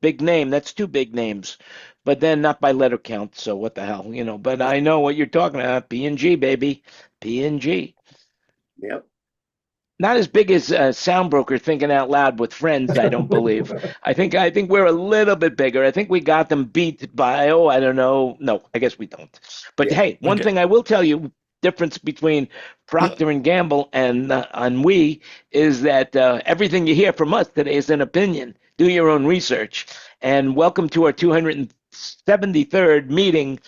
big name. That's two big names, but then not by letter count. So what the hell, you know? But I know what you're talking about. P&G, baby, P&G. Yep. Not as big as SoundBroker thinking out loud with friends, I don't believe. I think we're a little bit bigger. I think we got them beat by I don't know. No, I guess we don't. But Yeah. hey, one Okay. thing I will tell you, difference between Procter and Gamble and we is that everything you hear from us today is an opinion. Do your own research. And welcome to our 273rd meeting,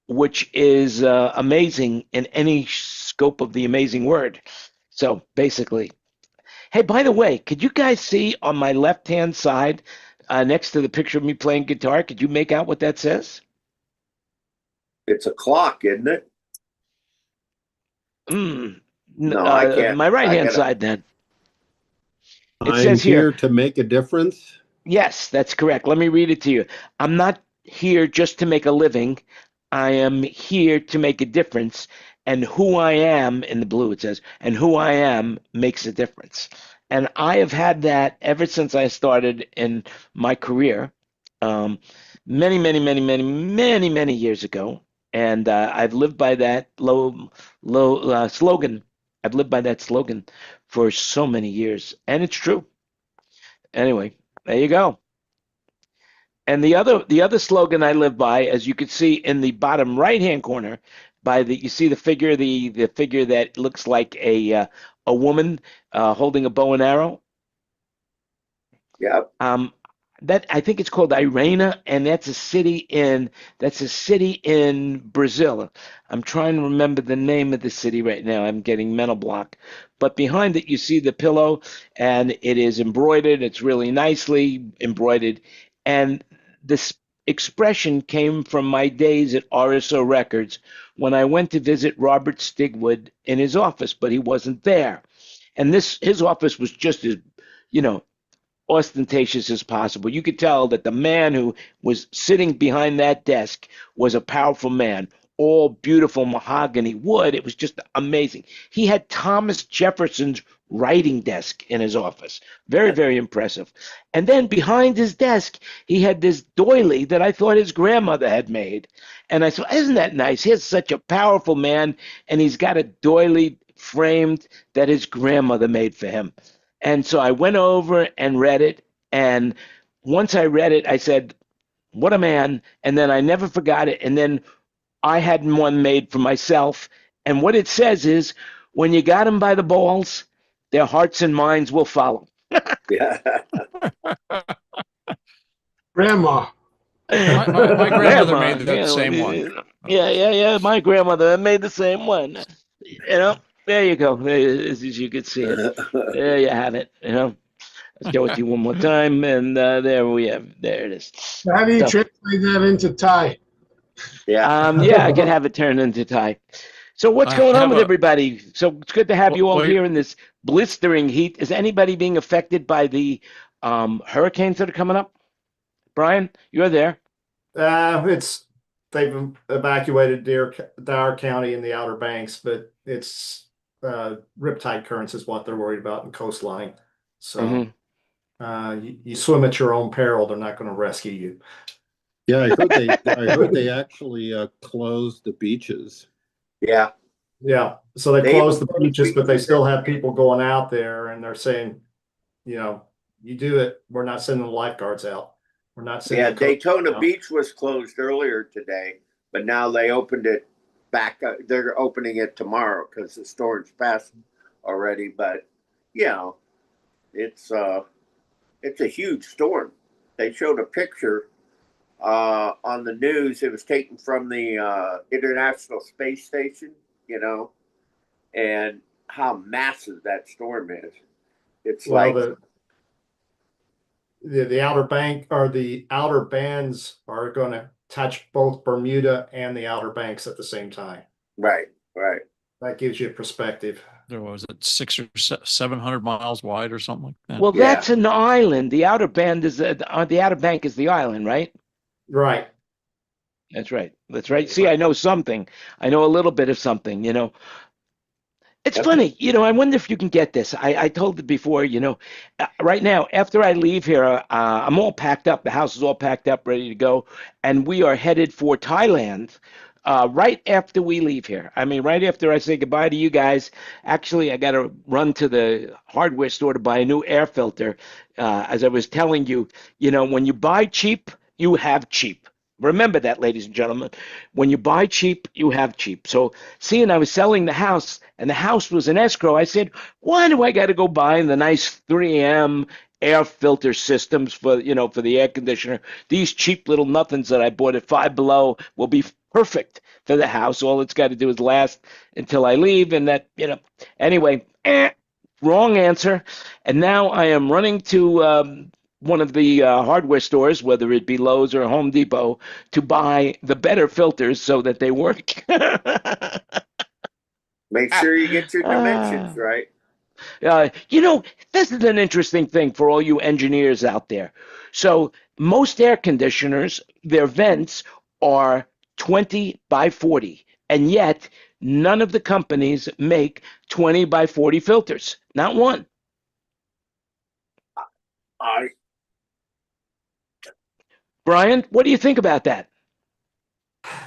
which is amazing in any scope of the amazing word. So basically, hey, by the way, could you guys see on my left-hand side, next to the picture of me playing guitar, could you make out what that says? It's a clock, isn't it? Mm, No, I can't. my I right-hand gotta. side, then. It I'm says here, here to make a difference. yes, that's correct. Let me read it to you. I'm not here just to make a living. I am here to make a difference. And who I am, in the blue it says, and who I am makes a difference. And I have had that ever since I started in my career, um, many years ago. And I've lived by that slogan. I've lived by that slogan for so many years. And it's true. Anyway, there you go. And the other slogan I live by, as you can see in the bottom right hand corner, by the you see the figure, the figure that looks like a woman holding a bow and arrow. Yep. Um, that I think it's called Irena, and that's a city in Brazil. I'm trying to remember the name of the city right now. I'm getting mental block. But behind it, you see the pillow, and it is embroidered. It's really nicely embroidered, and this expression came from my days at RSO Records when I went to visit Robert Stigwood in his office, but he wasn't there. And this his office was just as, you know, ostentatious as possible. You could tell that the man who was sitting behind that desk was a powerful man. All beautiful mahogany wood. It was just amazing. He had Thomas Jefferson's writing desk in his office. Very, very impressive. And then behind his desk, he had this doily that I thought his grandmother had made. And I thought, isn't that nice? Here's such a powerful man, and he's got a doily framed that his grandmother made for him. And so I went over and read it. And once I read it, I said, what a man. And then I never forgot it. And then I had one made for myself. And what it says is, when you got them by the balls, their hearts and minds will follow. Yeah. Grandma. My grandmother Grandma, made that same one. yeah. My grandmother made the same one. You know, there you go. As you could see it. There you have it. You know. I'll show it to you one more time, and there it is. How do you So, translate that into Thai? Yeah. yeah, I could have it turned into Thai. So what's I going on have with a everybody? So it's good to have you all wait. here in this blistering heat. Is anybody being affected by the hurricanes that are coming up? Brian, you're there. It's they've evacuated Dare County and the Outer Banks, but it's riptide currents is what they're worried about and coastline. So Hmm. you swim at your own peril. They're not going to rescue you. Yeah, I heard they actually closed the beaches. Yeah. Yeah. So they They closed even the closed beaches, but they beaches. still have people going out there, and they're saying, you do it. We're not sending the lifeguards out. We're not sending Yeah. the coast Daytona out. Beach was closed earlier today, but now they opened it back. They're opening it tomorrow because the storm's passed already. But you know, it's uh, it's a huge storm. They showed a picture on the news. It was taken from the International Space Station, you know, and how massive that storm is. It's Well, like, the outer bank or the outer bands are going to touch both Bermuda and the Outer Banks at the same time. right, right. That gives you a perspective. There was it 700 miles wide or something like that. Well, Yeah, that's an island. The Outer Bank is the island, right? Right. That's right. That's right. See, I know something. I know a little bit of something. You know, It's Yep. funny, I wonder if you can get this. I told it before, right now, after I leave here, I'm all packed up. The house is all packed up, ready to go. And we are headed for Thailand right after we leave here. I mean, right after I say goodbye to you guys. Actually, I got to run to the hardware store to buy a new air filter. As I was telling you, when you buy cheap, you have cheap. Remember that, ladies and gentlemen. When you buy cheap, you have cheap. So, seeing I was selling the house and the house was in escrow, I said, why do I got to go buy the nice 3M air filter systems for the air conditioner? These cheap little nothings that I bought at Five Below will be perfect for the house. All it's got to do is last until I leave. And anyway, wrong answer. And now I am running to one of the hardware stores, whether it be Lowe's or Home Depot, to buy the better filters so that they work. Make sure you get your dimensions Ah. right. This is an interesting thing for all you engineers out there. So, most air conditioners, their vents are 20 by 40, and yet none of the companies make 20 by 40 filters. Not one. I Brian, what do you think about that?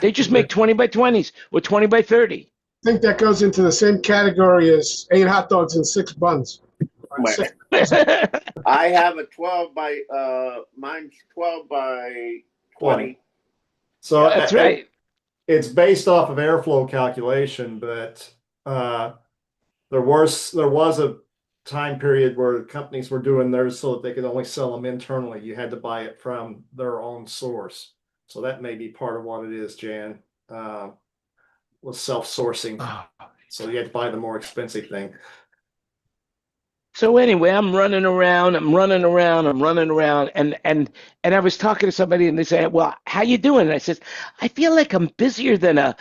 They just make 20 by 20s or 20 by 30. I think that goes into the same category as 8 hot dogs and 6 buns. Or Well, six- I have a 12 by mine's 12 by 20. So That's right. it's based off of airflow calculation, but there was a time period where companies were doing theirs so that they could only sell them internally. You had to buy it from their own source. So that may be part of what it is, Jan. Was self-sourcing. So you had to buy the more expensive thing. So anyway, I'm running around, and I was talking to somebody, and they say, "Well, how you doing?" And I says, "I feel like I'm busier than a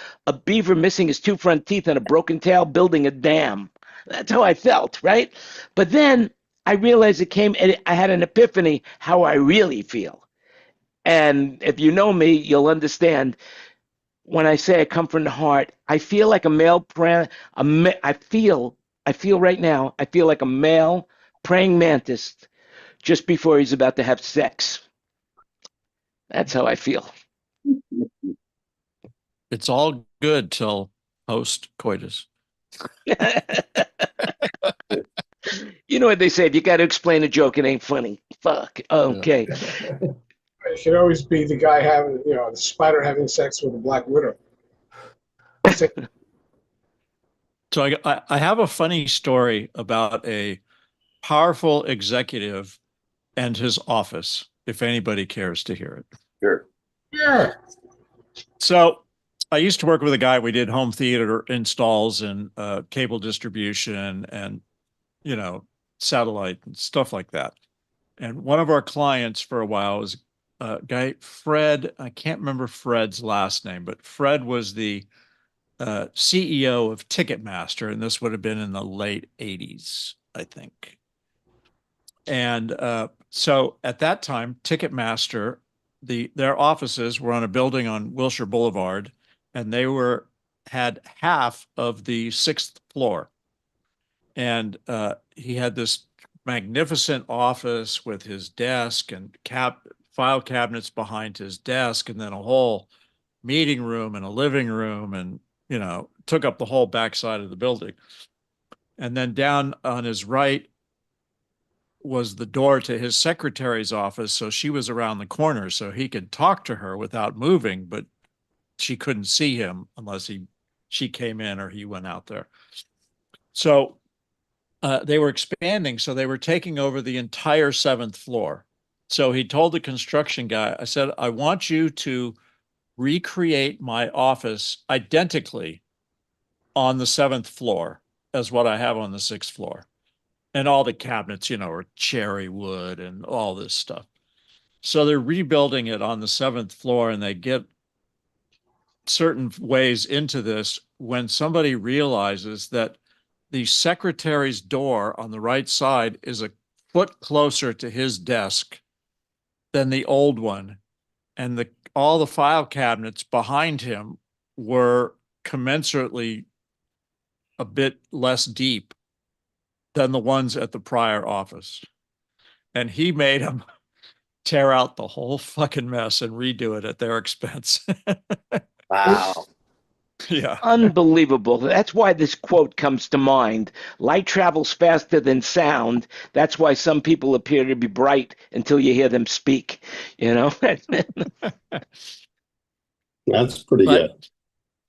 beaver missing his two front teeth and a broken tail building a dam." That's how I felt, right? But then I realized and I had an epiphany how I really feel. And if you know me, you'll understand when I say I come from the heart. I feel like a male praying. I feel right now. I feel like a male praying mantis just before he's about to have sex. That's how I feel. It's all good till post coitus. You know what they say? If you got to explain a joke, it ain't funny. Fuck. Okay. It should always be the guy having, the spider having sex with a black widow. So I have a funny story about a powerful executive and his office, if anybody cares to hear it. Sure. Yeah. So I used to work with a guy. We did home theater installs and cable distribution and, satellite and stuff like that. And one of our clients for a while was a guy, Fred. I can't remember Fred's last name, but Fred was the CEO of Ticketmaster, and this would have been in the late 80s, I think. And so at that time, Ticketmaster, their offices were on a building on Wilshire Boulevard, and they had half of the 6th floor. And he had this magnificent office with his desk and file cabinets behind his desk, and then a whole meeting room and a living room, and took up the whole backside of the building. And then down on his right was the door to his secretary's office. So she was around the corner, so he could talk to her without moving, but she couldn't see him unless she came in or he went out there. So they were expanding. So they were taking over the entire 7th floor. So he told the construction guy, I said, I want you to recreate my office identically on the 7th floor as what I have on the 6th floor. And all the cabinets, are cherry wood and all this stuff. So they're rebuilding it on the 7th floor, and they get certain ways into this when somebody realizes that the secretary's door on the right side is a foot closer to his desk than the old one. And all the file cabinets behind him were commensurately a bit less deep than the ones at the prior office. And he made them tear out the whole fucking mess and redo it at their expense. Wow. Yeah. Unbelievable. That's why this quote comes to mind. Light travels faster than sound. That's why some people appear to be bright until you hear them speak. You know? That's pretty good. But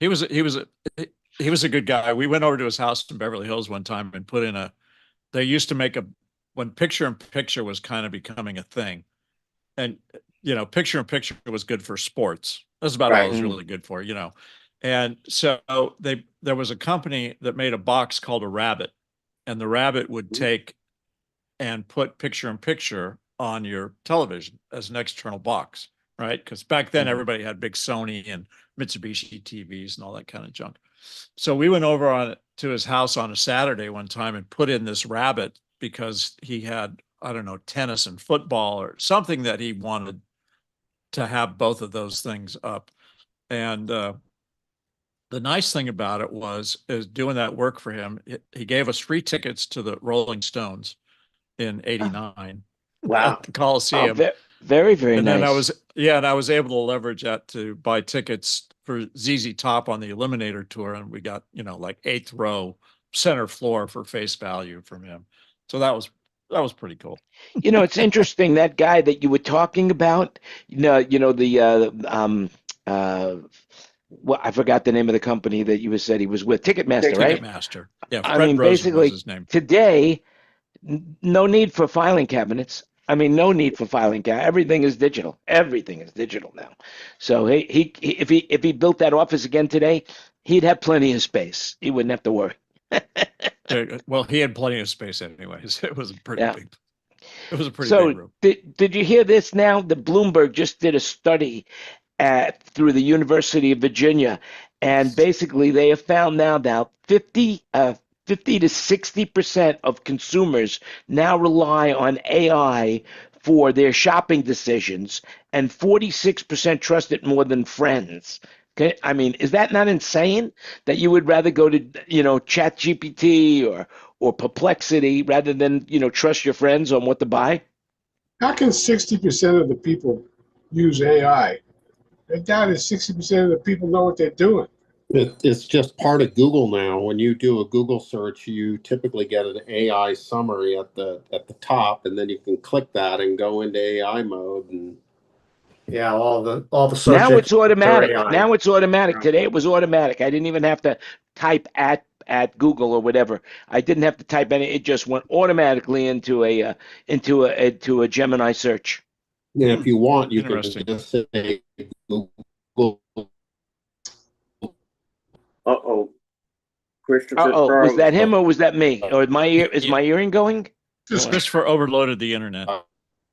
he was a good guy. We went over to his house in Beverly Hills one time and put in they used to make when picture in picture was kind of becoming a thing. And, picture in picture was good for sports. That's about all it was really good for, And so there was a company that made a box called a Rabbit, and the Rabbit would take and put picture in picture on your television as an external box, right? Because back then everybody had big Sony and Mitsubishi TVs and all that kind of junk. So we went over to his house on a Saturday one time and put in this Rabbit because he had, I don't know, tennis and football or something that he wanted to have both of those things up. And the nice thing about it is doing that work for him. He gave us free tickets to the Rolling Stones in '89 Wow. at the Coliseum. Oh, very, very and nice. Then I was able to leverage that to buy tickets for ZZ Top on the Eliminator tour, and we got like 8th row, center floor for face value from him. So that was pretty cool. It's interesting, that guy that you were talking about. Well, I forgot the name of the company that you said he was with. Ticketmaster, right? Ticketmaster. Yeah, I Fred mean, Rosen basically, was his name. today, no need for filing cabinets. I mean, no need for filing cabinet. Everything is digital. Everything is digital now. So if he built that office again today, he'd have plenty of space. He wouldn't have to worry. Well, he had plenty of space anyways. It was a pretty big. It was a pretty big room. Did you hear this now? The Bloomberg just did a study through the University of Virginia, and basically they have found now 50 to 60% of consumers now rely on AI for their shopping decisions, and 46% trust it more than friends. Okay, I mean, is that not insane that you would rather go to Chat GPT or Perplexity rather than trust your friends on what to buy? How can 60% of the people use AI? I doubt if 60% of the people know what they're doing. It's just part of Google now. When you do a Google search, you typically get an AI summary at the top, and then you can click that and go into AI mode. And Yeah, all the search Now it's engines are automatic. AI. Now it's automatic. Today it was automatic. I didn't even have to type at Google or whatever. I didn't have to type any. It just went automatically into a Gemini search. and if you want, you can Interesting. just say Google. Uh-oh. Christopher Uh-oh, was that him or was that me? Or my is Yeah. my earring going? Christopher overloaded the internet. Oh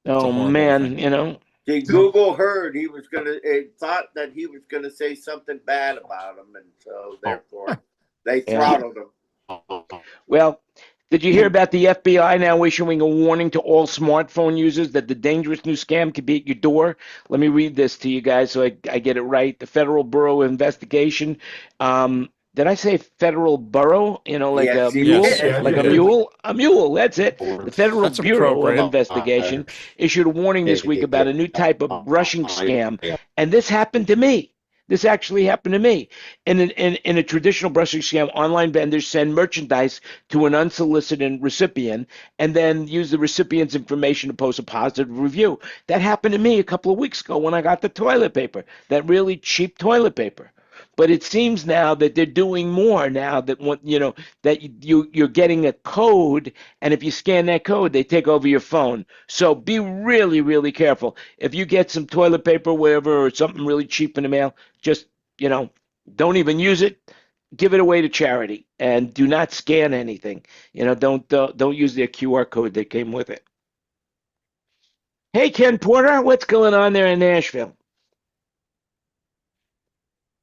horrible man, thing. See, Google heard he was thought that he was gonna say something bad about him, and so therefore they throttled him. Well, did you hear about the FBI now issuing a warning to all smartphone users that the dangerous new scam could be at your door? Let me read this to you guys so I get it right. The Federal Bureau of Investigation. Did I say Federal Bureau? Like Yes, a you mule? did. Like a did. mule? A mule, that's it. The Federal That's Bureau of appropriate. Investigation issued a warning this week about a new type of brushing scam. And this happened to me. This actually happened to me. In a traditional brushing scam, online vendors send merchandise to an unsolicited recipient and then use the recipient's information to post a positive review. That happened to me a couple of weeks ago when I got the toilet paper, that really cheap toilet paper. But it seems now that they're doing more now that you're getting a code, and if you scan that code, they take over your phone. So be really, really careful. If you get some toilet paper, wherever, or something really cheap in the mail, just don't even use it. Give it away to charity, and do not scan anything. Don't use their QR code that came with it. Hey, Ken Porter, what's going on there in Nashville?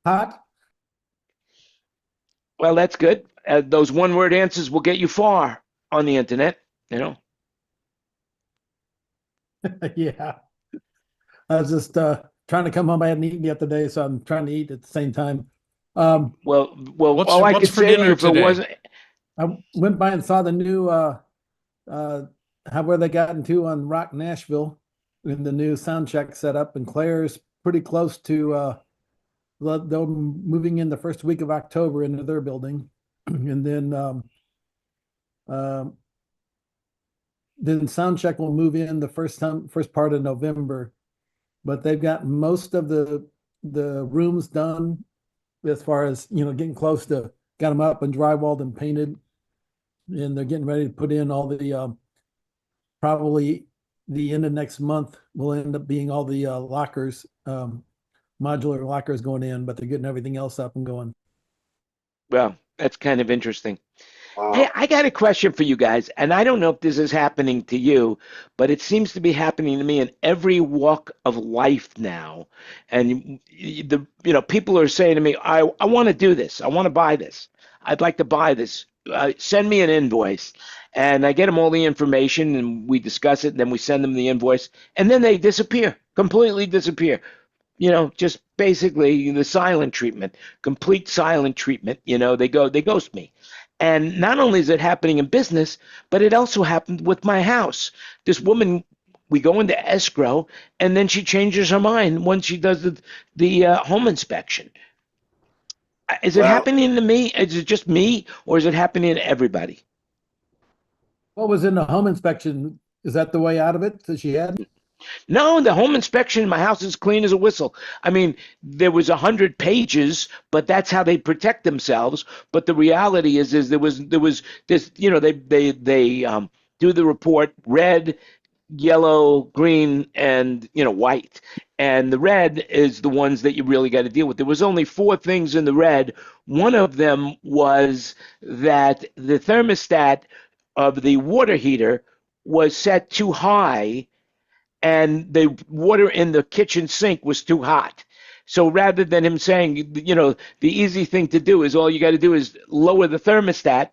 Hot. Well, that's good. Those one-word answers will get you far on the internet. Yeah. I was just trying to come home. I hadn't eaten yet today, so I'm trying to eat at the same time. Well, What's all I for could say to dinner you, if it today? wasn't, I went by and saw the new where they got into on Rock Nashville in the new sound check setup, and Claire's pretty close to they're moving in the first week of October into their building, and then Soundcheck will move in the first part of November, but they've got most of the rooms done as far as getting close to got them up and drywalled and painted, and they're getting ready to put in all the probably the end of next month will end up being all the lockers, modular lockers going in, but they're getting everything else up and going. Well, that's kind of interesting. Wow. Hey, I got a question for you guys, and I don't know if this is happening to you, but it seems to be happening to me in every walk of life now. And people are saying to me, I want to do this. I want to buy this. I'd like to buy this. Send me an invoice. And I get them all the information, and we discuss it, and then we send them the invoice, and then they disappear, completely disappear. Just basically the silent treatment, complete silent treatment. They ghost me. And not only is it happening in business, but it also happened with my house. This woman, we go into escrow, and then she changes her mind once she does the home inspection. Is it happening to me? Is it just me, or is it happening to everybody? What was in the home inspection? Is that the way out of it that she had? No, the home inspection in my house is clean as a whistle. I mean, there was 100 pages, but that's how they protect themselves. But the reality is there was this. They do the report red, yellow, green, and white. And the red is the ones that you really got to deal with. There was only 4 things in the red. One of them was that the thermostat of the water heater was set too high, and the water in the kitchen sink was too hot. So rather than him saying, the easy thing to do is all you got to do is lower the thermostat,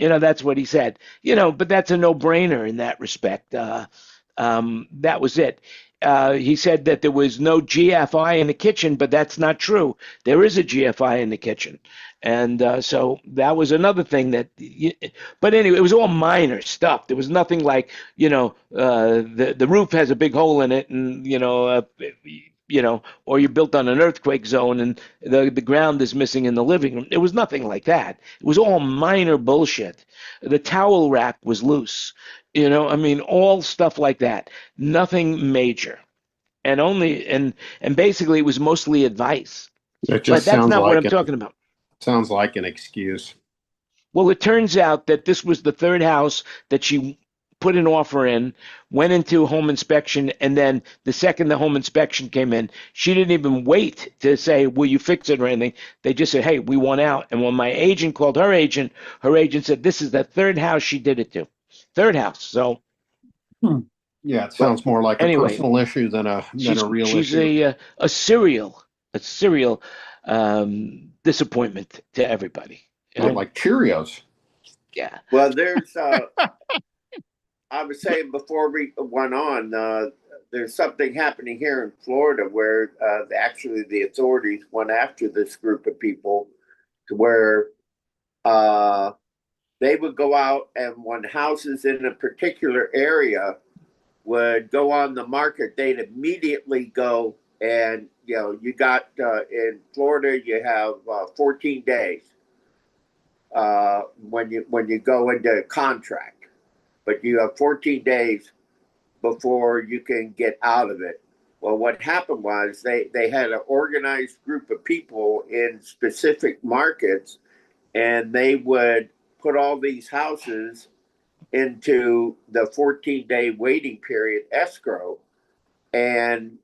that's what he said. But that's a no-brainer in that respect. That was it. He said that there was no GFI in the kitchen, but that's not true. There is a GFI in the kitchen. And so that was another thing but anyway, it was all minor stuff. There was nothing like, the roof has a big hole in it, and, or you're built on an earthquake zone and the ground is missing in the living room. It was nothing like that. It was all minor bullshit. The towel rack was loose, all stuff like that. Nothing major. And basically it was mostly advice. It But just that's sounds not what like I'm talking about. sounds like an excuse. Well, it turns out that this was the third house that she put an offer in, went into home inspection, and then the second the home inspection came in, she didn't even wait to say, will you fix it or anything. They just said, hey, we want out. And when my agent called her agent said this is the third house she did it to. Third house. So Yeah, it sounds more like a personal issue than a real she's issue. a serial disappointment to everybody. Like Cheerios. Yeah. Well, there's I was saying before we went on, there's something happening here in Florida where actually the authorities went after this group of people to where they would go out, and when houses in a particular area would go on the market, they'd immediately go and, you got in Florida, you have 14 days when you go into contract, but you have 14 days before you can get out of it. Well, what happened was they had an organized group of people in specific markets, and they would put all these houses into the 14-day waiting period escrow, and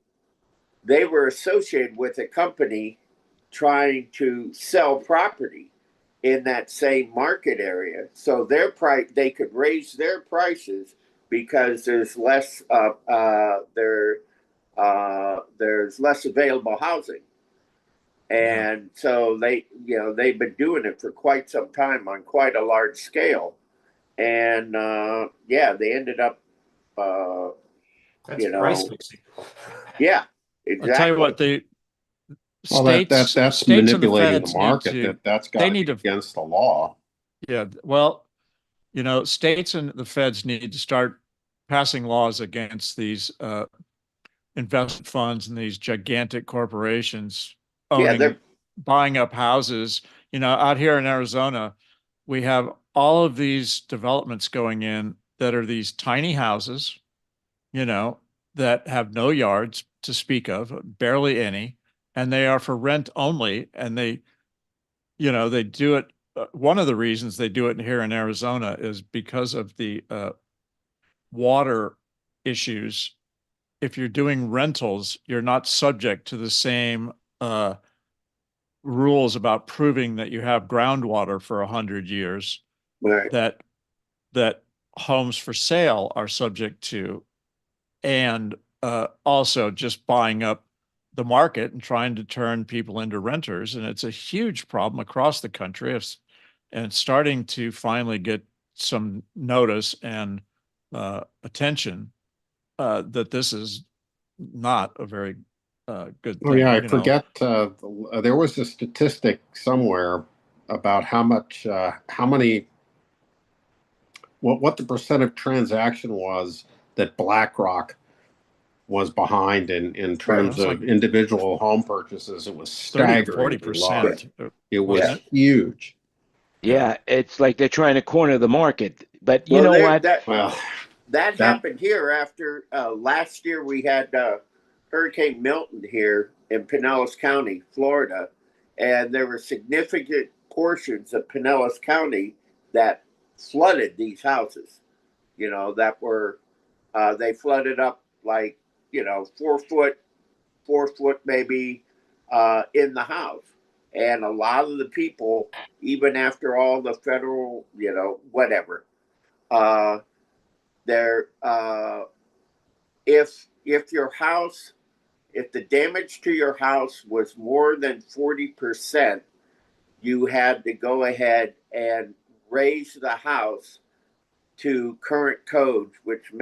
they were associated with a company trying to sell property in that same market area. So their price, they could raise their prices because there's less there's less available housing. And so they've been doing it for quite some time on quite a large scale. And they ended up That's price fixing. Yeah, exactly. I'll tell you what, Well, that's states and the manipulating feds the market. need to, That's got they to need be to, against the law. Yeah. Well, states and the feds need to start passing laws against these investment funds and these gigantic corporations Yeah, buying up houses. Out here in Arizona, we have all of these developments going in that are these tiny houses, that have no yards to speak of, barely any, and they are for rent only. And they do it. One of the reasons they do it here in Arizona is because of the water issues. If you're doing rentals, you're not subject to the same rules about proving that you have groundwater for 100 years right. that homes for sale are subject to, and also just buying up the market and trying to turn people into renters. And it's a huge problem across the country, and starting to finally get some notice and attention that this is not a very good Oh thing. yeah, I forget. There was a statistic somewhere about how many, what the percent of transaction was that BlackRock was behind in terms It's like of individual home purchases. It was 30 to staggeringly large. 40%. It was Wasn't it? huge. Yeah, it's like they're trying to corner the market. But you Well, know what? Well, that that happened here after last year we had Hurricane Milton here in Pinellas County, Florida, and there were significant portions of Pinellas County that flooded these houses. That were they flooded up like 4 foot maybe in the house, and a lot of the people, even after all the federal, whatever, there if your house, if the damage to your house was more than 40%, you had to go ahead and raise the house to current codes, which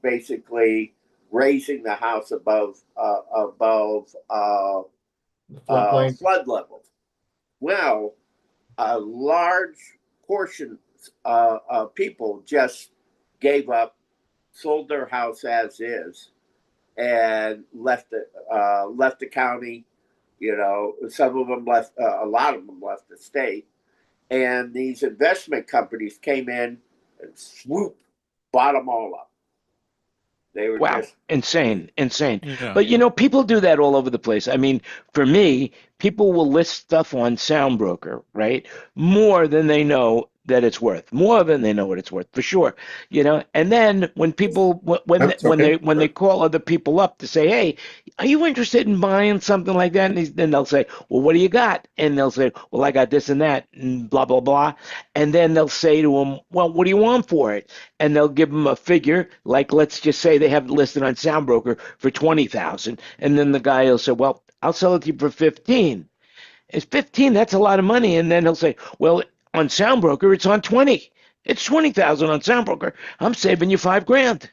basically raising the house above Floodplain. flood levels. Well, a large portion of people just gave up, sold their house as is, and left the county. Some of them left. A lot of them left the state, and these investment companies came in and swoop, bought them all up. They were Wow, just insane. Yeah. But people do that all over the place. I mean, for me, people will list stuff on SoundBroker, right? More than they know that it's worth. More than they know what it's worth, for sure. And then when people that's okay. when they call other people up to say, "Hey, are you interested in buying something like that?" And then they'll say, "Well, what do you got?" And they'll say, "Well, I got this and that and blah blah blah." And then they'll say to them, "Well, what do you want for it?" And they'll give them a figure, like let's just say they have it listed on SoundBroker for 20,000, and then the guy will say, "Well, I'll sell it to you for 15." It's 15, that's a lot of money. And then he'll say, "Well, on SoundBroker, it's on 20. It's 20,000 on SoundBroker. I'm saving you $5,000."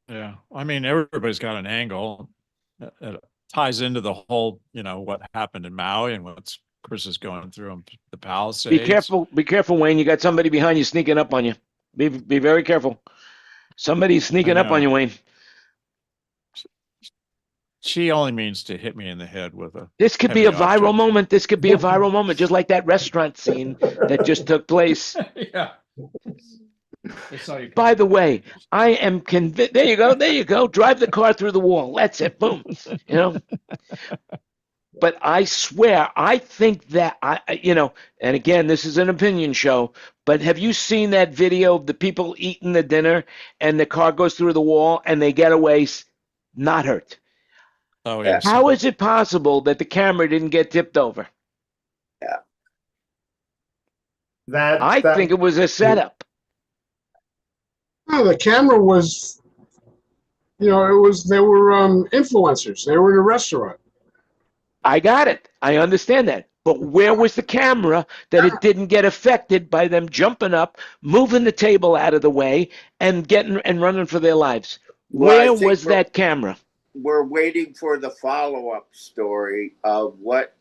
Yeah. I mean, everybody's got an angle. It ties into the whole, what happened in Maui and what Chris is going through on the Palisades. Be careful, Wayne. You got somebody behind you sneaking up on you. Be very careful. Somebody's sneaking up on you, Wayne. She only means to hit me in the head with a. This could be a heavy viral object. moment. This could be a viral moment, just like that restaurant scene that just took place. Yeah. That's all you can By do. the way, I am convinced. There you go. There you go. Drive the car through the wall. That's it. Boom. But I swear, I think that and again, this is an opinion show, but have you seen that video of the people eating the dinner and the car goes through the wall and they get away not hurt? Oh, Yeah. yes. How is it possible that the camera didn't get tipped over? I think it was a setup. No, the camera was, they were influencers. They were in a restaurant. I got it. I understand that. But where was the camera that it didn't get affected by them jumping up, moving the table out of the way, and running for their lives? Well, I Where think was that camera? we're waiting for the follow-up story of what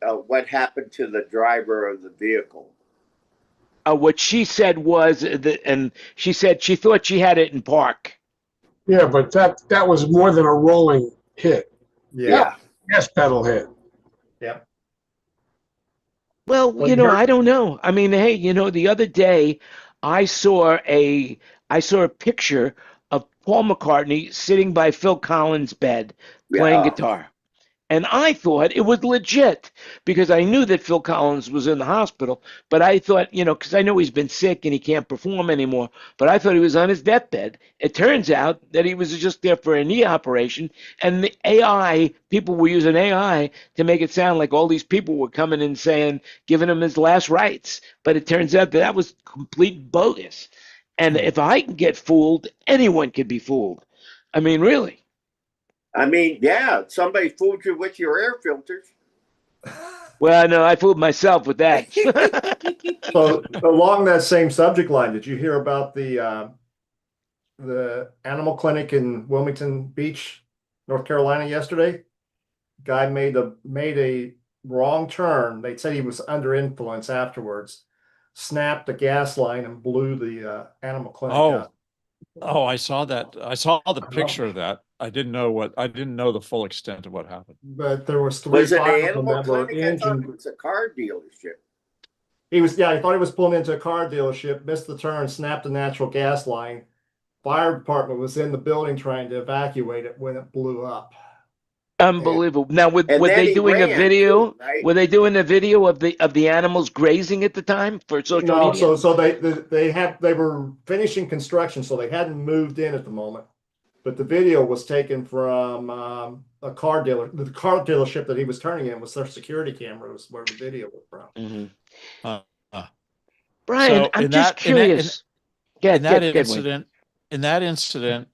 happened to the driver of the vehicle. What she said was that, and she said she thought she had it in park. Yeah, but that was more than a rolling hit. Yeah. Gas pedal hit. Yep. Well, I don't know. I mean, hey, the other day I saw a picture of Paul McCartney sitting by Phil Collins' bed playing Yeah. guitar. And I thought it was legit because I knew that Phil Collins was in the hospital, but I thought, because I know he's been sick and he can't perform anymore, but I thought he was on his deathbed. It turns out that he was just there for a knee operation, and the AI, people were using AI to make it sound like all these people were coming and saying, giving him his last rites. But it turns out that was complete bogus. And if I can get fooled, anyone can be fooled. I mean, really. I mean, yeah, somebody fooled you with your air filters. Well, no, I fooled myself with that. So along that same subject line, did you hear about the animal clinic in Wilmington Beach, North Carolina yesterday? Guy made a wrong turn. They said he was under influence afterwards, snapped the gas line and blew the animal clinic up. Oh, I saw that. I saw the picture of that. I didn't know the full extent of what happened. But there was three Was it an firemen animal that were clinic? I thought injured. it was a car dealership. He thought he was pulling into a car dealership, missed the turn, snapped the natural gas line. Fire department was in the building trying to evacuate it when it blew up. Unbelievable. Now, were And then they he doing a ran, video? too, right? Were they doing a video of the animals grazing at the time for social No, media? so they were finishing construction, so they hadn't moved in at the moment. But the video was taken from a car dealer. The car dealership that he was turning in was their security cameras where the video was from. Mm-hmm. Brian, So I'm just curious. In that incident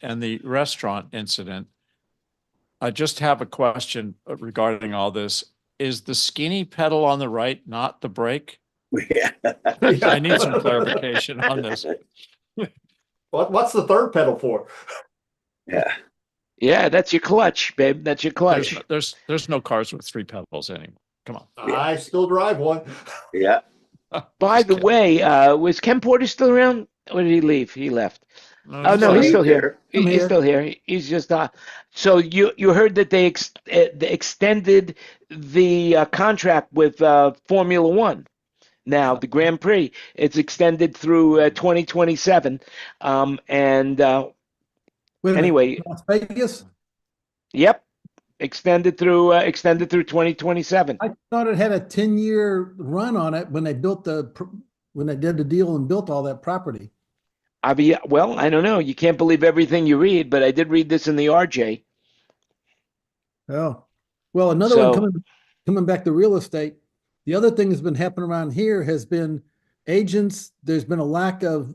and the restaurant incident, I just have a question regarding all this. Is the skinny pedal on the right not the brake? Yeah. I need some clarification on this. What's the third pedal for? Yeah. Yeah, that's your clutch, babe. That's your clutch. There's no cars with three pedals anymore. Come on. I still drive one. Yeah. By the way, was Ken Porter still around? Or did he leave? He left. No, Oh no, he's he's still here. here. I'm He's here. still here. He's just So you heard that they extended the contract with Formula One. Now the Grand Prix, it's extended through 2027. And Wait a minute, anyway, Las Vegas? yep, extended through 2027. I thought it had a 10-year run on it when they when they did the deal and built all that property. Well, I don't know. You can't believe everything you read, but I did read this in the RJ. Oh, well, another So- one coming back to real estate. The other thing that's been happening around here has been agents. There's been a lack of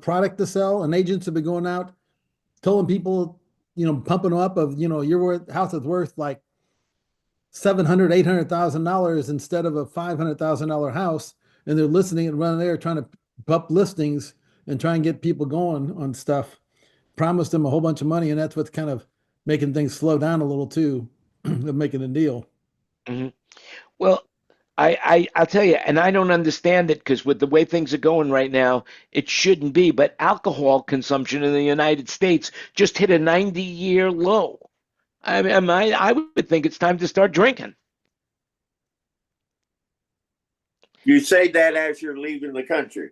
product to sell, and agents have been going out telling people, pumping them up of, your house is worth like $700,000, $800,000 instead of a $500,000 house, and they're listening and running there trying to pump listings and try and get people going on stuff. Promised them a whole bunch of money, and that's what's kind of making things slow down a little too, of making a deal. Mm-hmm. Well, I'll tell you, and I don't understand it because with the way things are going right now, it shouldn't be. But alcohol consumption in the United States just hit a 90-year low. I mean, I would think it's time to start drinking. You say that as you're leaving the country.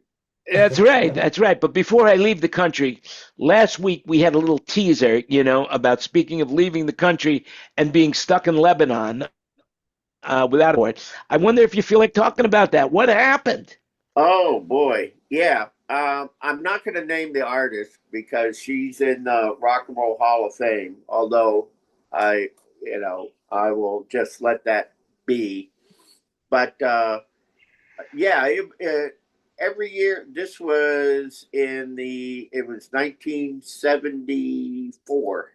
That's right. That's right. But before I leave the country, last week we had a little teaser, about speaking of leaving the country and being stuck in Lebanon without a port. I wonder if you feel like talking about that. What happened? Oh boy, yeah. I'm not going to name the artist because she's in the Rock and Roll Hall of Fame. Although I will just let that be. But yeah, every year. This was it was 1974,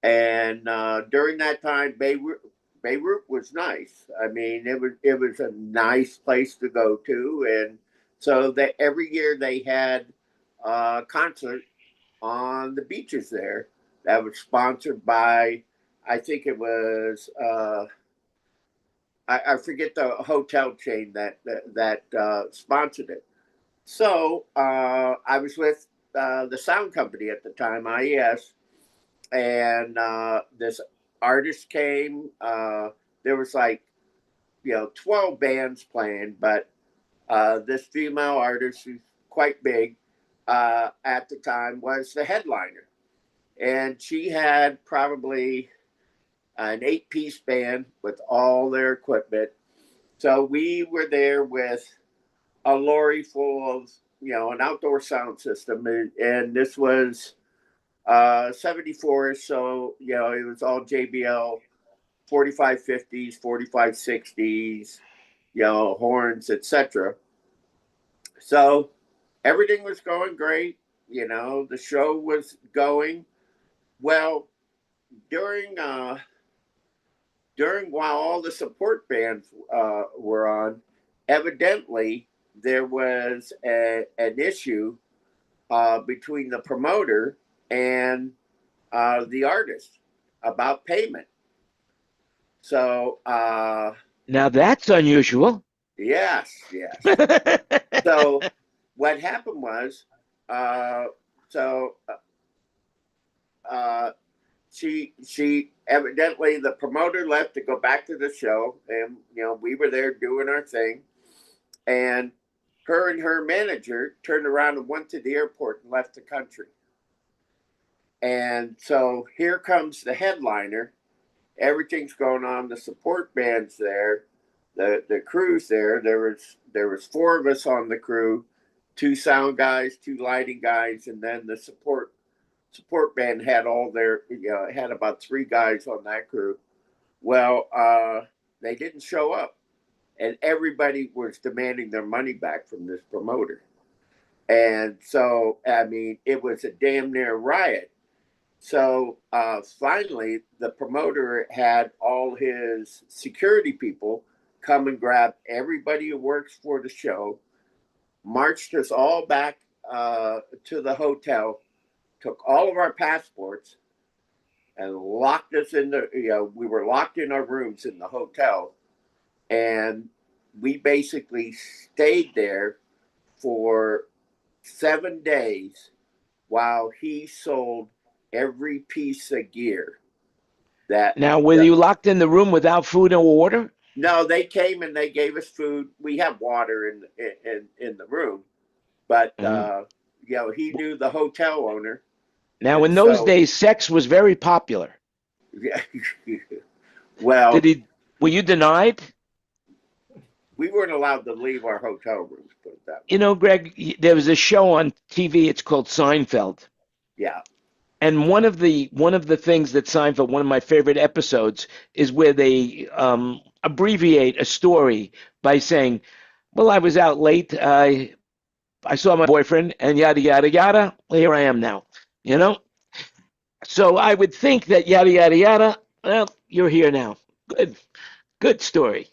and during that time, Beirut was nice. I mean, it was a nice place to go to, and so every year they had a concert on the beaches there that was sponsored by, I think it was I forget the hotel chain that sponsored it. So I was with the sound company at the time, IES, and this artist came. There was like 12 bands playing, but this female artist who's quite big at the time was the headliner, and she had probably an 8-piece band with all their equipment. So we were there with a lorry full of an outdoor sound system, and this was 74, so it was all JBL 4550s, 4560s, horns, etc. So everything was going great. The show was going well. During while all the support bands were on, evidently there was an issue between the promoter and the artist about payment. So now that's unusual. yes. So what happened was, she evidently, the promoter left to go back to the show, and we were there doing our thing, and her and her manager turned around and went to the airport and left the country. And so here comes the headliner. Everything's going on. The support band's there, the crew's there. There was 4 of us on the crew, 2 sound guys, 2 lighting guys, and then the support band had all their had about 3 guys on that crew. Well, they didn't show up, and everybody was demanding their money back from this promoter. And so, I mean, it was a damn near riot. So finally, the promoter had all his security people come and grab everybody who works for the show, marched us all back to the hotel, took all of our passports, and locked us in we were locked in our rooms in the hotel. And we basically stayed there for 7 days while he sold every piece of gear. Now, were you locked in the room without food or water? No, they came and they gave us food. We have water in the room, but he knew the hotel owner. Now, in those days, sex was very popular. Yeah. Well, were you denied? We weren't allowed to leave our hotel rooms, put it that way. Greg, there was a show on TV. It's called Seinfeld. Yeah. And one of the things that Seinfeld, one of my favorite episodes, is where they abbreviate a story by saying, "Well, I was out late. I saw my boyfriend, and yada yada yada. Well, here I am now." So I would think that yada yada yada. Well, you're here now. Good story.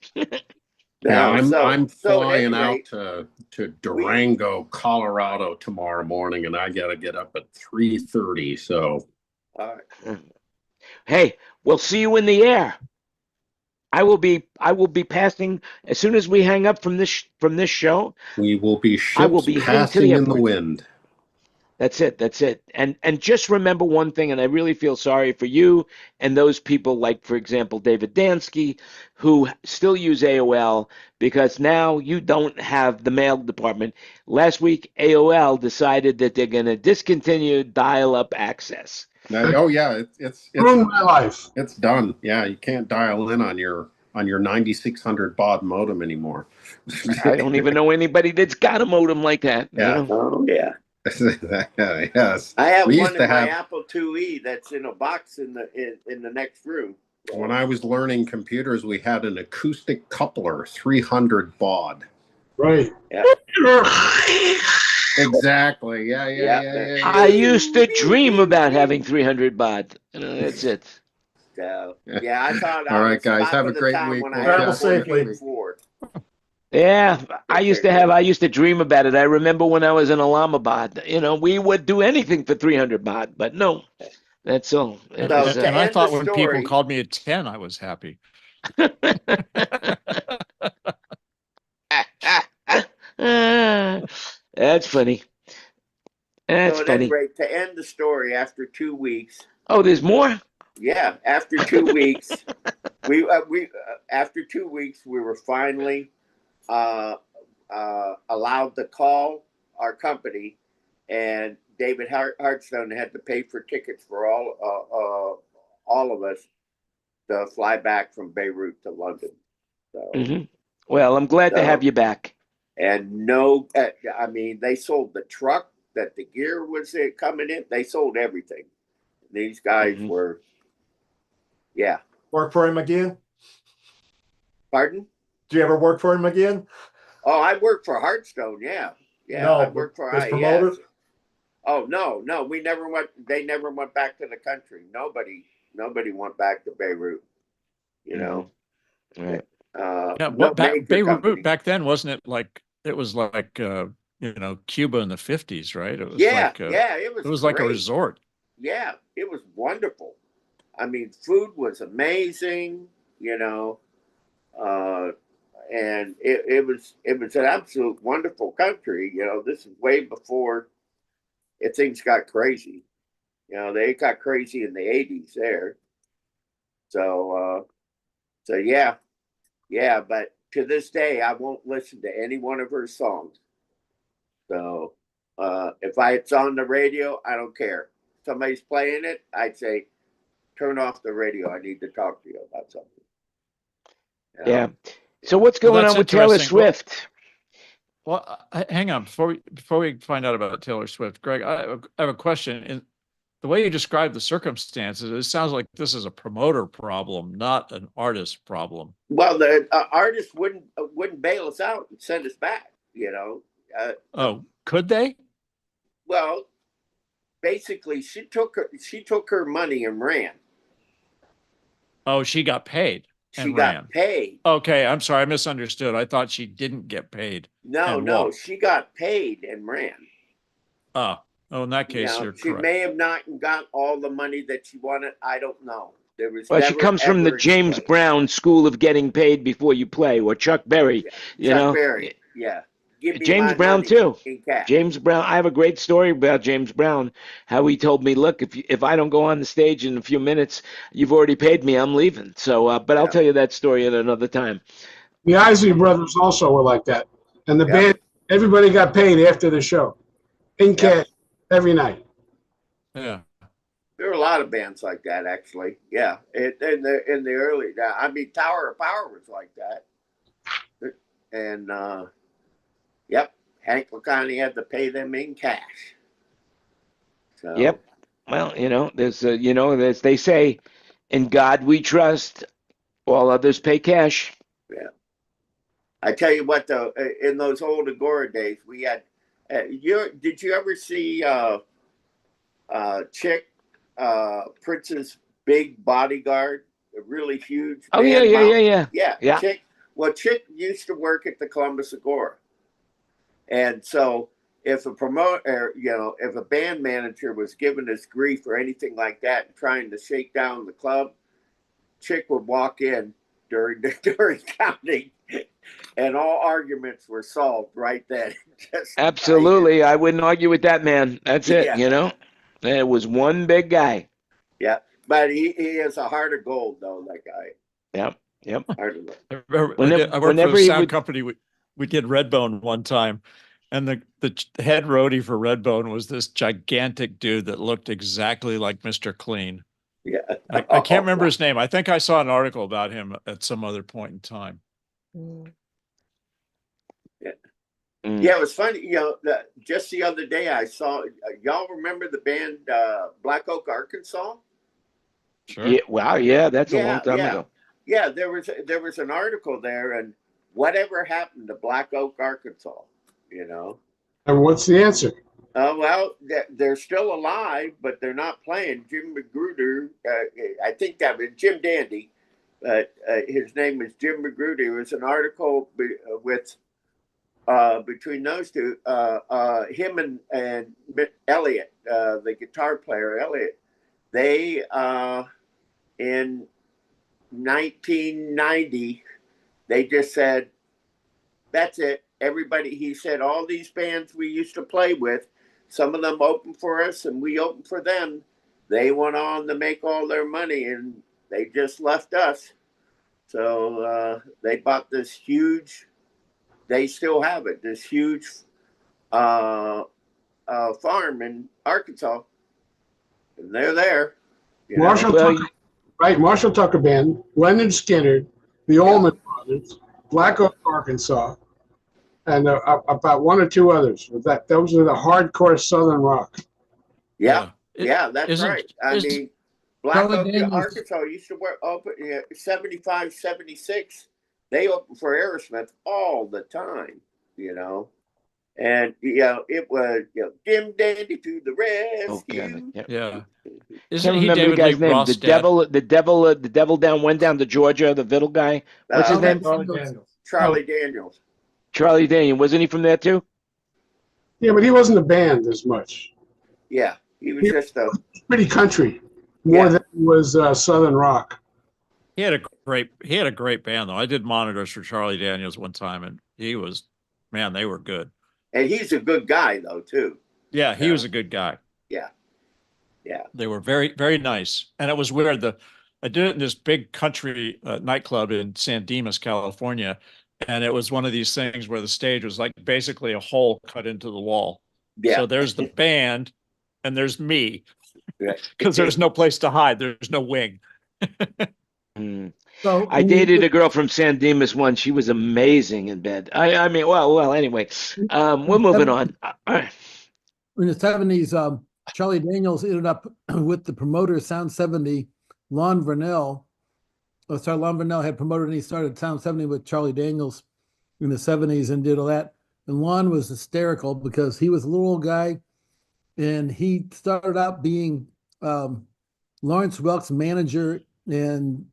Yeah, I'm flying out to Durango, Colorado tomorrow morning, and I got to get up at 3:30. So, hey, we'll see you in the air. I will be passing as soon as we hang up from this show. We will be ships passing in the wind. That's it. And just remember one thing, and I really feel sorry for you and those people like, for example, David Dansky, who still use AOL, because now you don't have the mail department. Last week, AOL decided that they're going to discontinue dial-up access. Oh yeah, it's ruined my life. It's done. Yeah, you can't dial in on your 9600 baud modem anymore. I don't even know anybody that's got a modem like that. Yeah. Oh yeah. Yes. I have one in my Apple IIe that's in a box in the next room. When I was learning computers, we had an acoustic coupler, 300 baud. Right. Yeah. Exactly. Yeah. I used to dream about having 300 baud. That's it. So, yeah, I thought. All right, guys. Have a great week. Travel safely. Yeah, I used to dream about it. I remember when I was in Islamabad, we would do anything for 300 baht, but no, That's all. It So was, to And I end thought the when people story, called me a 10, I was happy. That's funny. That's so at any funny. rate, to end the story, after 2 weeks, Oh, there's more? yeah, after 2 weeks, we after 2 weeks we were finally allowed to call our company, and David Hartstone had to pay for tickets for all of us to fly back from Beirut to London. So, Hmm. Well, I'm glad to have you back. and no, I mean, they sold the truck that the gear was coming in. They sold everything. These guys Hmm. were, yeah. Work for him again? Pardon? Do you ever work for him again? Oh, I worked for Hearthstone. Yeah, yeah. No, I worked for was IES. promoted? Oh no, we never went. They never went back to the country. Nobody went back to Beirut. You know, Right. Yeah, no what major Beirut company. back then, wasn't it like it was like Cuba in the 50s, right? It was Yeah, like yeah, it was like a great. resort. Yeah, it was wonderful. I mean, food was amazing. You know, and it was an absolute wonderful country. You know, this is way before things got crazy. You know, they got crazy in the 80s there. So so yeah, yeah. But to this day, I won't listen to any one of her songs. So if it's on the radio, I don't care. Somebody's playing it, I'd say, turn off the radio. I need to talk to you about something. You know? Yeah. So what's Well, going that's on with Taylor interesting. Well, Swift? hang on before we find out about Taylor Swift, Greg. I have a question. In the way you describe the circumstances, it sounds like this is a promoter problem, not an artist problem. Well, the artist wouldn't bail us out and send us back. You know. Oh, could they? Well, basically, she took her money and ran. Oh, she got paid She and got ran. paid. Okay, I'm sorry, I misunderstood. I thought she didn't get paid. No, and no, walked. she got paid and ran. Oh, in that case, you're She correct. may have not got all the money that she wanted. I don't know. There was Well, she never comes from the ever James explained. Brown school of getting paid before you play, or Chuck Berry, Yeah, Chuck Berry. Yeah, give me James my Brown money too. in cash. James Brown. I have a great story about James Brown. How he told me, "Look, if I don't go on the stage in a few minutes, you've already paid me. I'm leaving." So, but I'll Yeah. tell you that story at another time. The Isley Brothers also were like that. And the Yep. band, everybody got paid after the show in Yep. cash every night. Yeah. There were a lot of bands like that, actually. Yeah, in the early. I mean, Tower of Power was like that. And yep, Hank McConaughey had to pay them in cash. So, Yep. Well, there's, as they say, in God we trust. All others pay cash. yeah. I tell you what, though, in those old Agora days, we had. Did you ever see Chick, Prince's big bodyguard, a really huge Oh yeah, man yeah, yeah, mountain? yeah. Yeah, Yeah. Chick. Well, Chick used to work at the Columbus Agora, and so if a promoter, if a band manager was giving us grief or anything like that, and trying to shake down the club, Chick would walk in during counting, and all arguments were solved right then. Just Absolutely. I wouldn't argue with that man. That's it, yeah, It was one big guy. yeah. But he is a heart of gold, though. That guy, Yep. Yep. heart of gold. I worked for a sound company. We did Redbone one time, and the head roadie for Redbone was this gigantic dude that looked exactly like Mr. Clean. Yeah, I can't remember his name. I think I saw an article about him at some other point in time. Yeah. Yeah, it was funny. Just the other day I saw. Y'all remember the band Black Oak, Arkansas? Sure. Yeah. Wow. Yeah. That's a long time yeah. ago. Yeah, there was an article there, and whatever happened to Black Oak, Arkansas? And what's the answer? Well, they're still alive, but they're not playing. Jim Magruder, I think that was Jim Dandy, but his name is Jim Magruder. It was an article with between those two, him and Elliot, the guitar player, Elliot. they in 1990 they just said that's it. Everybody, he said, all these bands we used to play with, some of them opened for us and we opened for them. They went on to make all their money and they just left us. So they bought this huge, they still have it, this huge farm in Arkansas. And they're there. You know? Marshall Well, Tucker, right? Marshall Tucker Band, Leonard Skinner, the Allman Brothers, Black Oak, Arkansas, and about one or two others. Those are the hardcore Southern rock. Yeah, It- yeah, that's isn't- right. I isn't- mean, Black Charlie Oak, Daniels- Arkansas used to work open 75, 76. They opened for Aerosmith all the time, you know. And it was Dim Dandy to the oh, damn rescue. it. Yeah. Yeah. Can't Isn't he remember the David guy's Lee name. Roth's The dad? devil went down to Georgia. The Vittle guy. What's his Uh, name? Charlie Daniels. Charlie Daniels. Charlie Daniel. Wasn't he from there too? Yeah, but he wasn't a band as much. Yeah, he was just a Pretty country, more Yeah. than he was Southern rock. He had a great band though. I did monitors for Charlie Daniels one time, and they were good. and he's a good guy though too. Yeah, he Yeah. was a good guy. Yeah. They were very, very nice. And it was weird. I did it in this big country nightclub in San Dimas, California. And it was one of these things where the stage was like basically a hole cut into the wall. Yeah. So there's the band and there's me Yeah. because there's no place to hide. There's no wing. Hmm. So I dated a girl from San Dimas once. She was amazing in bed. I mean, well. Anyway, we're moving on. All right. in the 70s, Charlie Daniels ended up with the promoter Sound 70, Lon Vernell. Oh, sorry, Lon Vernell had promoted and he started Sound 70 with Charlie Daniels in the 70s and did all that. And Lon was hysterical because he was a little old guy and he started out being Lawrence Welk's manager and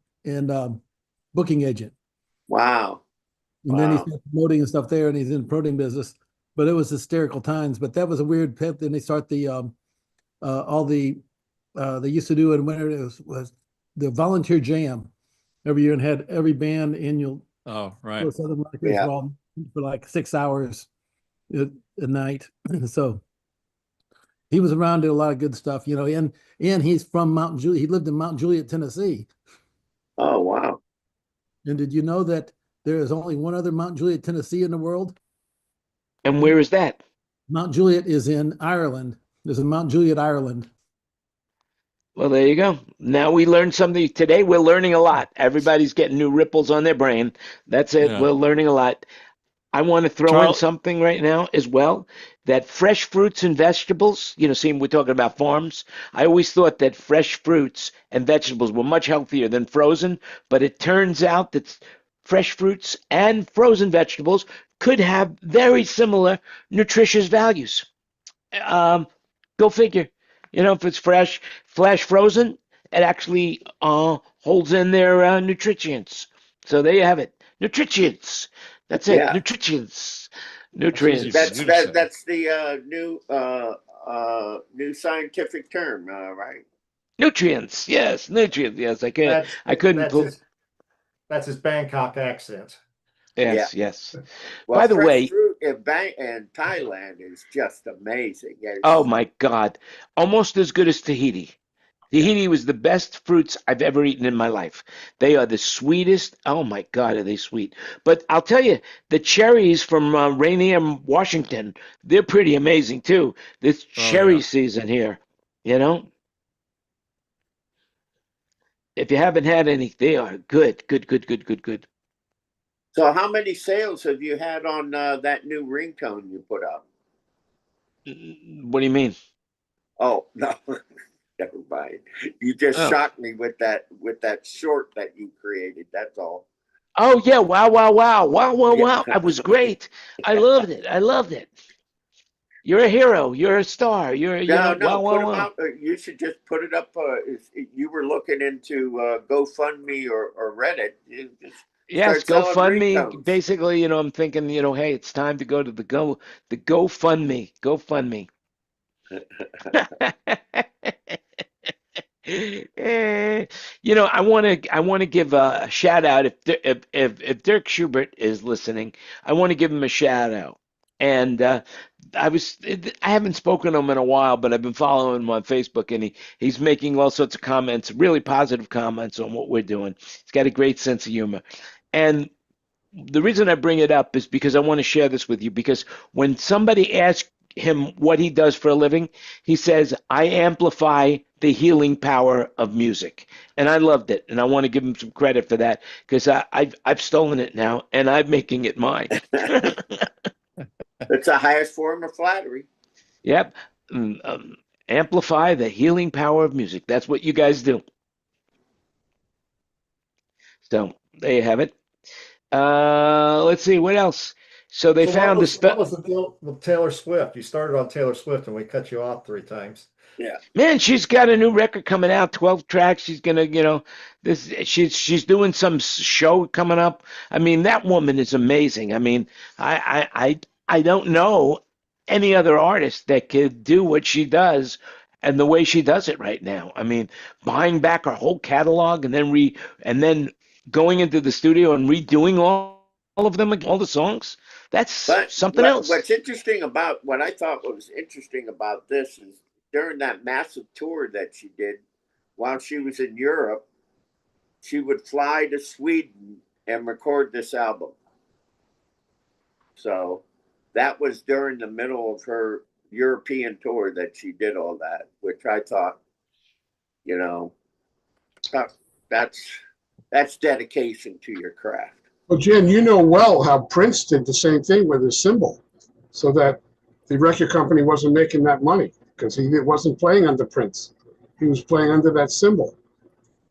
booking agent. Wow. And then he Wow. started promoting and stuff there, and he's in the promoting business. But it was hysterical times. But that was a weird pit. Then they start the they used to do in winter. It was the volunteer jam every year and had every band annual Oh, right. Southern Rockers Yeah. for like 6 hours a night. So he was around, did a lot of good stuff, and he's from Mount Juliet. He lived in Mount Juliet, Tennessee. Oh wow. And did you know that there is only one other Mount Juliet, Tennessee in the world? And where is that? Mount Juliet is in Ireland. There's a Mount Juliet, Ireland. Well, there you go. Now we learned something. Today we're learning a lot. Everybody's getting new ripples on their brain. That's it. Yeah. We're learning a lot. I want to throw in Charl- something right now as well, that fresh fruits and vegetables, seeing we're talking about farms. I always thought that fresh fruits and vegetables were much healthier than frozen, but it turns out that fresh fruits and frozen vegetables could have very similar nutritious values. Go figure. If it's fresh, flash frozen, it actually holds in their nutrients. So there you have it. Nutrients. That's it. Yeah. Nutrients. easy Nutrients. for you to say. That's the new scientific term, right? Nutrients. Yes, nutrients. Yes, I can. That's, I couldn't. that's his Bangkok accent. Yes, yes. Well, By the fresh way- fruit in Thailand is just amazing. It's- Oh my God. Almost as good as Tahiti. Tahiti was the best fruits I've ever eaten in my life. They are the sweetest. Oh my God, are they sweet? But I'll tell you, the cherries from Rainier, Washington, they're pretty amazing too. This cherry yeah. season here, If you haven't had any, they are good, good, good, good, good, good. So, how many sales have you had on that new ringtone you put up? What do you mean? Oh no, never mind. You just Oh. shocked me with that short that you created. That's all. Oh yeah! Wow! Wow! Wow! Wow! Wow! Yeah. Wow! That was great. I loved it. I loved it. You're a hero. You're a star. No, Wow! put Wow! them Wow! out. You should just put it up. If you were looking into GoFundMe or Reddit, you just Yes, start selling GoFundMe. ringtones. Basically, I'm thinking, hey, it's time to go to the GoFundMe. GoFundMe. I want to give a shout out if Dirk Schubert is listening. I want to give him a shout out. And I haven't spoken to him in a while, but I've been following him on Facebook, and he's making all sorts of comments, really positive comments on what we're doing. He's got a great sense of humor, and the reason I bring it up is because I want to share this with you. Because when somebody asks him what he does for a living, he says, I amplify the healing power of music. And I loved it. And I want to give him some credit for that because I've stolen it now and I'm making it mine. It's the highest form of flattery. Yep. Amplify the healing power of music. That's what you guys do. So there you have it. Let's see what else. So they So found what was the deal with Taylor Swift? You started on Taylor Swift and we cut you off 3 times. Yeah. Man, she's got a new record coming out, 12 tracks. She's gonna, she's doing some show coming up. I mean, that woman is amazing. I mean, I don't know any other artist that could do what she does and the way she does it right now. I mean, buying back her whole catalog and then going into the studio and redoing all of them, all the songs. That's But something else. what's interesting about what I thought was interesting about this is during that massive tour that she did while she was in Europe, she would fly to Sweden and record this album. So that was during the middle of her European tour that she did all that, which I thought, that's dedication to your craft. Well, Jen, you know well how Prince did the same thing with his symbol, so that the record company wasn't making that money because he wasn't playing under Prince. He was playing under that symbol.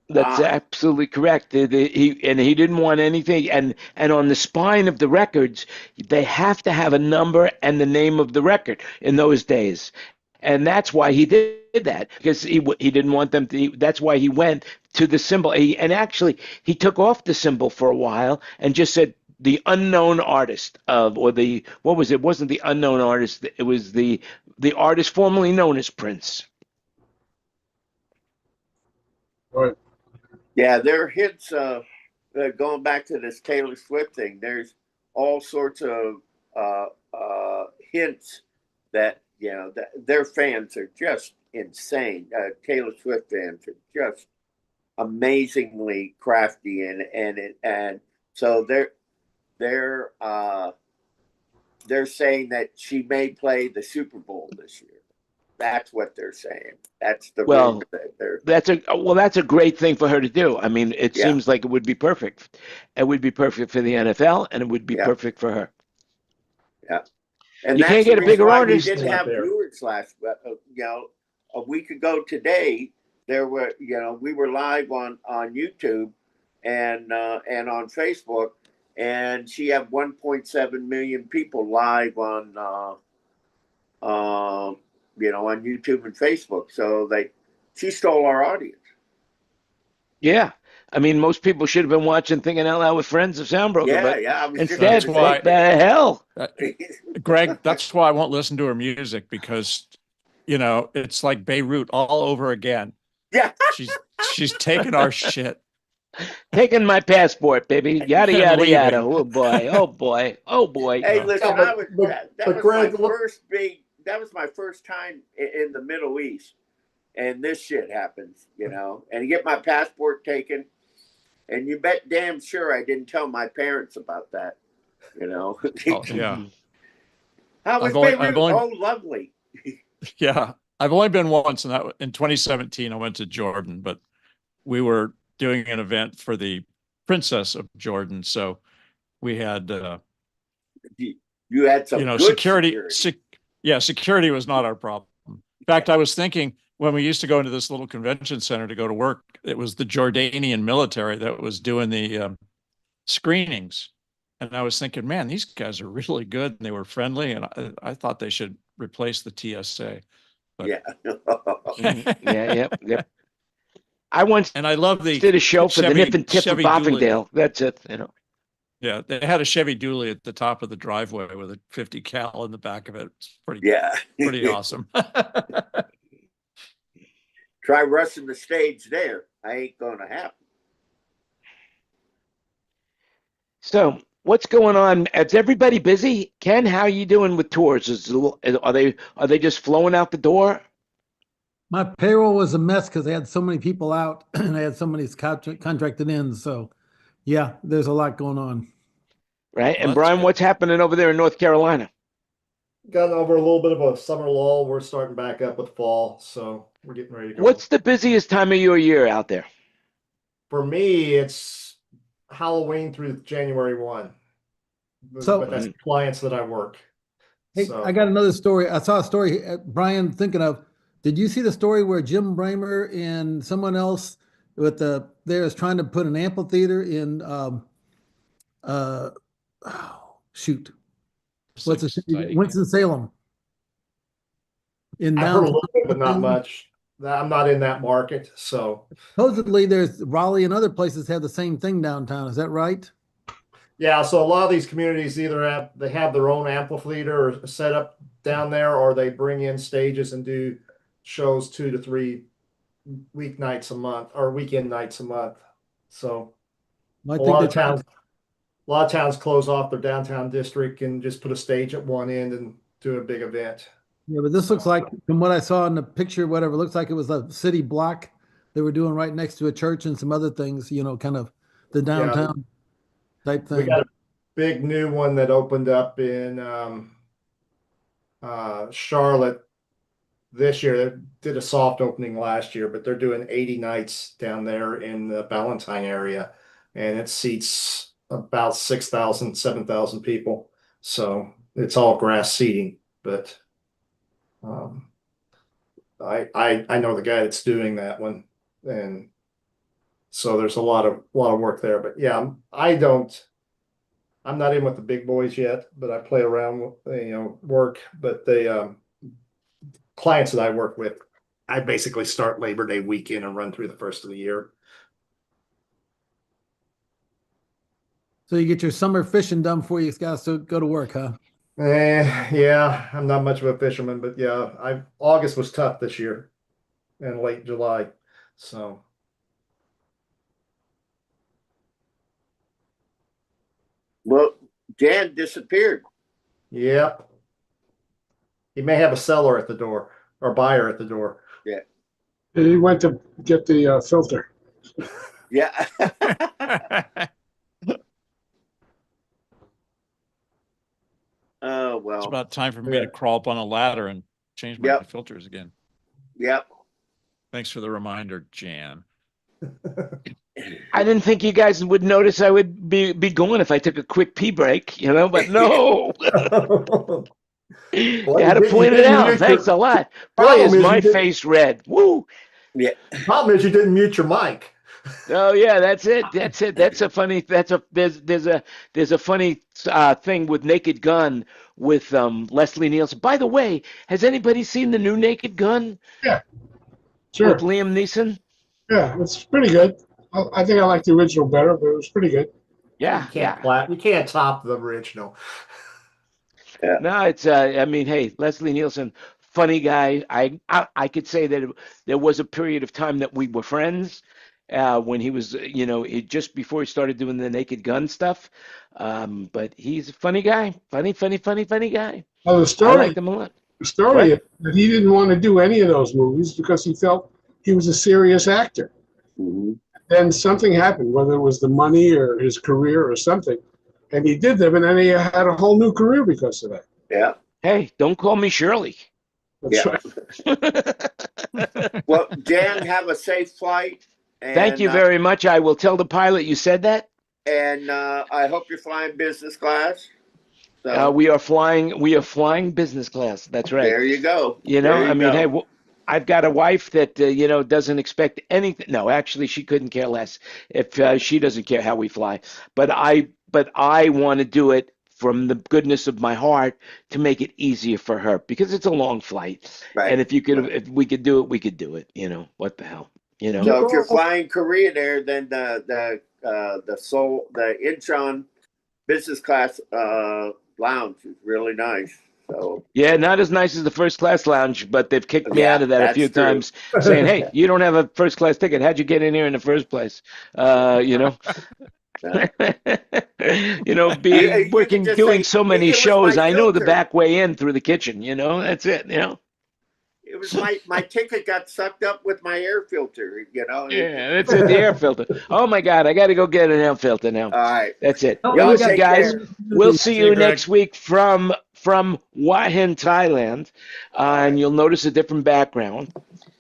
That's absolutely correct. He didn't want anything, and on the spine of the records, they have to have a number and the name of the record in those days, and that's why he did that because he didn't want them to. That's why he went to the symbol. He took off the symbol for a while and just said the unknown artist what was it? It wasn't the unknown artist. It was the artist formerly known as Prince. Right. Yeah, there are hits. Going back to this Taylor Swift thing, there's all sorts of hints that their fans are just insane. Taylor Swift fans are just amazingly crafty, and so they're saying that she may play the Super Bowl this year. That's what they're saying. That's the rumor that they're. That's a great thing for her to do. I mean, it Yeah. seems like it would be perfect. It would be perfect for the NFL, and it would be perfect for her. Yeah, and you that's can't get the a bigger reason why artist. We didn't have viewers last. A week ago today, there were we were live on YouTube and on Facebook, and she had 1.7 million people live on YouTube and Facebook. So she stole our audience. Yeah. I mean, most people should have been watching Thinking Out Loud with Friends of SoundBroker, but I was instead, what the hell? Greg, that's why I won't listen to her music because, it's like Beirut all over again. Yeah. She's taking our shit. Taking my passport, baby. Yada, yada, yada. Oh, boy. Oh, boy. Oh, boy. Hey, listen, that was my first time in the Middle East. And this shit happens, and you get my passport taken. And you bet damn sure I didn't tell my parents about that, Oh, yeah. How was Beirut? Oh, lovely. Yeah. I've only been once, and that in 2017, I went to Jordan, but we were doing an event for the Princess of Jordan. So we had, you had some good security. Security was not our problem. In fact, I was thinking, when we used to go into this little convention center to go to work, it was the Jordanian military that was doing the screenings. And I was thinking, man, these guys are really good and they were friendly. And I thought they should replace the TSA. But, Yep. I once and I love did a show for the Nip and Tip of Boffingdale. That's it, Yeah, they had a Chevy Dually at the top of the driveway with a 50 cal in the back of it. It's pretty awesome. Try rushing the stage there. I ain't gonna happen. So what's going on? Is everybody busy? Ken, how are you doing with tours? Are they just flowing out the door? My payroll was a mess because they had so many people out and they had so many contracted in. So, yeah, there's a lot going on. Right. Well, And that's Brian, good. what's happening over there in North Carolina? Gotten over a little bit of a summer lull. We're starting back up with fall, so we're getting ready to go. What's the busiest time of your year out there? For me, it's Halloween through January 1. So- but that's clients that I work. Hey, So I got another story. I saw a story, Brian, thinking of, did you see the story where Jim Bramer and someone else there is trying to put an amphitheater in, oh, shoot, what's the city? Exciting. Winston-Salem. In I've heard a downtown. little bit, but not much. I'm not in that market, so Supposedly there's Raleigh and other places have the same thing downtown. Is that right? yeah. So a lot of these communities either have their own amphitheater or set up down there, or they bring in stages and do shows 2 to 3 weeknights a month or weekend nights a month. So Well, I a think lot they're of towns close off their downtown district and just put a stage at one end and do a big event. Yeah, but this looks like, from what I saw in the picture, whatever, looks like it was a city block they were doing right next to a church and some other things, kind of the downtown type We thing. got a big new one that opened up in Charlotte this year. They did a soft opening last year, but they're doing 80 nights down there in the Ballantyne area, and it seats about 6,000, 7,000 people. So it's all grass seating, but I know the guy that's doing that one, and so there's a lot of work there. But yeah, I'm not in with the big boys yet, but I play around with work. But the clients that I work with, I basically start Labor Day weekend and run through the first of the year. So you get your summer fishing done before you guys to go to work, huh? Yeah, I'm not much of a fisherman, but yeah, August was tough this year and late July. So Well, Jan disappeared. yep. He may have a seller at the door or buyer at the door. He went to get the filter. Yeah. Oh, It's well. about time for me to crawl up on a ladder and change my Yep. filters again. Yep. Thanks for the reminder, Jan. I didn't think you guys would notice I would be going if I took a quick pee break, but no. You had to point it out. Thanks a lot. Boy, Problem is is my you did- face red. Woo. Yeah. Problem is you didn't mute your mic. Oh yeah, that's it. That's it. There's a funny thing with Naked Gun with Leslie Nielsen. By the way, has anybody seen the new Naked Gun Sure. with Liam Neeson? Yeah, it's pretty good. I think I like the original better, but it was pretty good. Yeah, You can't top the original. No, it's I mean, hey, Leslie Nielsen, funny guy. I could say that there was a period of time that we were friends when he was, just before he started doing the Naked Gun stuff. But he's a funny guy, funny guy. Well, the I story, liked him a lot. the story What? is that he didn't want to do any of those movies because he felt he was a serious actor. Mhm. Then something happened, whether it was the money or his career or something, and he did them, and then he had a whole new career because of that. Yeah. Hey, don't call me Shirley. That's Yeah. right. Well, Jan, have a safe flight. And, Thank you very much. I will tell the pilot you said that. And I hope you're flying business class. So We are flying business class. That's right. there you go. I mean, hey, I've got a wife that doesn't expect anything. No, actually, she couldn't care less if she doesn't care how we fly. But I want to do it from the goodness of my heart to make it easier for her because it's a long flight. Right. And if we could do it, we could do it. What the hell? So if you're flying Korea there, then the Incheon business class lounge is really nice. So Yeah, not as nice as the first class lounge, but they've kicked me out yeah, of that a few that's true. times, saying, "Hey, you don't have a first class ticket. How'd you get in here in the first place?" You know, Yeah. be You could working, just doing say so many it was my shows. I know the filter. back way in through the kitchen. That's it. It was my ticket got sucked up with my air filter. Yeah, that's it. The air filter. Oh my God, I got to go get an air filter now. All right. That's it. Oh, Well, Y'all we listen, got take guys, care. we'll see See you, you Greg. next week from Hua Hin, Thailand, All right. and you'll notice a different background.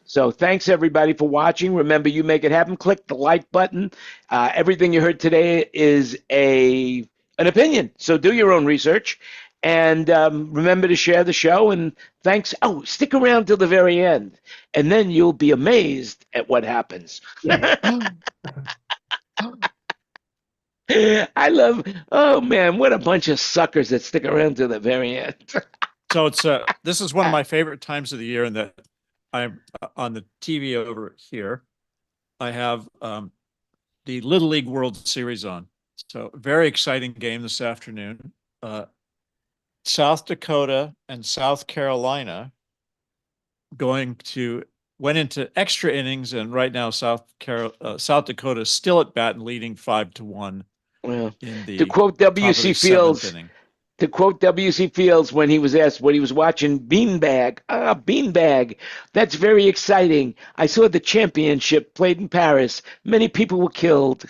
So thanks everybody for watching. Remember, you make it happen. Click the like button. Everything you heard today is an opinion, so do your own research. And remember to share the show. And thanks. Oh, stick around till the very end, and then you'll be amazed at what happens. I love. Oh man, what a bunch of suckers that stick around till the very end. So this is one of my favorite times of the year, in that I'm on the TV over here. I have the Little League World Series on. So very exciting game this afternoon. South Dakota and South Carolina went into extra innings, and right now South Dakota is still at bat and leading 5-1 Well, in the to quote top of W.C. the seventh Fields, inning. to quote W.C. Fields when he was asked what he was watching, Beanbag. Beanbag. That's very exciting. I saw the championship played in Paris. Many people were killed.